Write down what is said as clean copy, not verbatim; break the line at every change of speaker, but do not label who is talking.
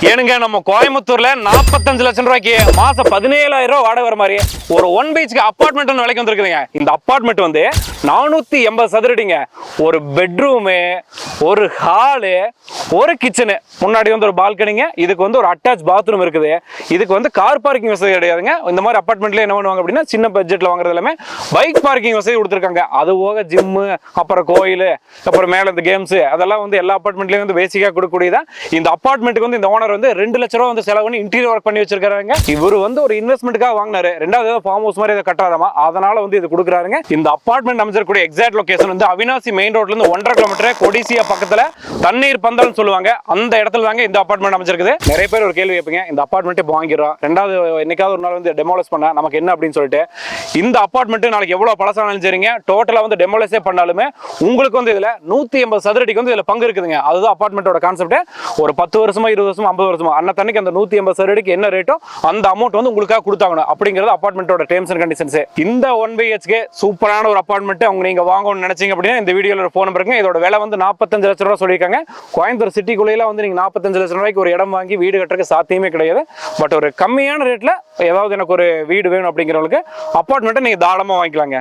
ஏனுங்க நம்ம கோயம்புத்தூர்ல 45 லட்சம் ரூபாய்க்கு மாசம் 17,000 ரூபாய் வாடகை வர மாதிரி ஒரு 1 BHK அபார்ட்மெண்ட் விலைக்கு வந்திருக்குதுங்க. இந்த அபார்ட்மெண்ட் வந்து 480 சதுரடிங்க. ஒரு பெட்ரூமு, ஒரு ஹாலு, ஒரு கிச்சனு, முன்னாடி வந்து ஒரு பால்கனிங்க. இதுக்கு வந்து ஒரு அட்டாச் பாத்ரூம் இருக்குது. இதுக்கு வந்து கார் பார்க்கிங் வசதி கிடையாதுங்க. இந்த மாதிரி அபார்ட்மெண்ட்ல என்ன பண்ணுவாங்க அப்படின்னா சின்ன பட்ஜெட்ல வாங்குறது எல்லாமே பைக் பார்க்கிங் வசதி கொடுத்துருக்காங்க. அது போக ஜிம்மு, அப்புறம் கோயில், அப்புறம் மேல இந்த கேம்ஸ், அதெல்லாம் வந்து எல்லா அபார்ட்மெண்ட்லயும் வந்து பேசிக்கா கொடுக்கக்கூடியதான். இந்த அபார்ட்மெண்ட்டுக்கு வந்து இந்த ஓனர் வந்து 2 லட்சம் ரூபாய் வந்து செலவு பண்ணி இன்டீரியர் ஒர்க் பண்ணி வச்சிருக்காங்க. இவர் வந்து ஒரு இன்வெஸ்ட்மெண்ட்டுக்காக வாங்கினாரு. ரெண்டாவது ஃபார்ம் ஹவுஸ் மாதிரி இதை கட்டாராமா, அதனால வந்து இது கொடுக்குறாருங்க. இந்த அபார்ட்மெண்ட் அமைச்சிருக்கூடிய எக்ஸாக்ட் லொகேஷன் வந்து அவினாசி மெயின் ரோட்ல இருந்து 1.5 கிலோமீட்டர் கொடிசியா பக்கத்துல தண்ணீர் பந்தல்னு சொல்லுவாங்க. அந்த இடத்துல தாங்க இந்த அபார்ட்மெண்ட் அமைச்சிருக்குது. நிறைய பேர் ஒரு கேள்வி கேட்பீங்க, இந்த அபார்ட்மெண்ட் இப்போ வாங்கிடுறோம், ரெண்டாவது என்னைக்காவது ஒரு நாள் வந்து டெமோலிஷ் பண்ண நமக்கு என்ன அப்படின்னு சொல்லிட்டு. இந்த அபார்ட்மெண்ட் நாளைக்கு எவ்வளவு பழசானாலும் சரிங்க, டோட்டலா வந்து டெமோலிஷே பண்ணாலுமே உங்களுக்கு வந்து இதுல 180 சதுரடிக்கு வந்து இதுல பங்கு இருக்குதுங்க. அதுதான் அபார்ட்மெண்டோட கான்செப்ட். ஒரு 10 வருஷமா 20 வருஷமா 50 வருஷமா அன்னத்தன்னைக்கு அந்த 180 சதுரடிக்கு என்ன ரேட்டோ அந்த அமௌண்ட் வந்து உங்களுக்காக கொடுத்தாங்கணும் அப்படிங்கிறது அபார்ட்மெண்டோட டேர்ம்ஸ் அண்ட் கண்டிஷன்ஸ். இந்த 1 BHK சூப்பரான ஒரு அபார்ட்மெண்ட் அவங்க நீங்க வாங்கணும்னு நினைச்சீங்க அப்படின்னா இந்த வீடியோல ஒரு ஃபோன் நம்பர் இருக்கு. இதோட விலை வந்து 45 லட்சம் ரூபாய் சொல்லியிருக்காங்க. கோயம்புத்தூர் சிட்டிக்குள்ளேயே வந்து நீங்க 45 லட்சம் ரூபாய்க்கு ஒரு இடம் வாங்கி வீடு கட்டுறதுக்கு சாத்தியமே கிடையாது. பட் ஒரு கம்மியான ரேட்ல ஏதாவது எனக்கு ஒரு வீடு வேணும் அப்படிங்கிறவங்களுக்கு அபார்ட்மெண்ட்டை நீங்க தாராளமா வாங்கிக்கலாங்க.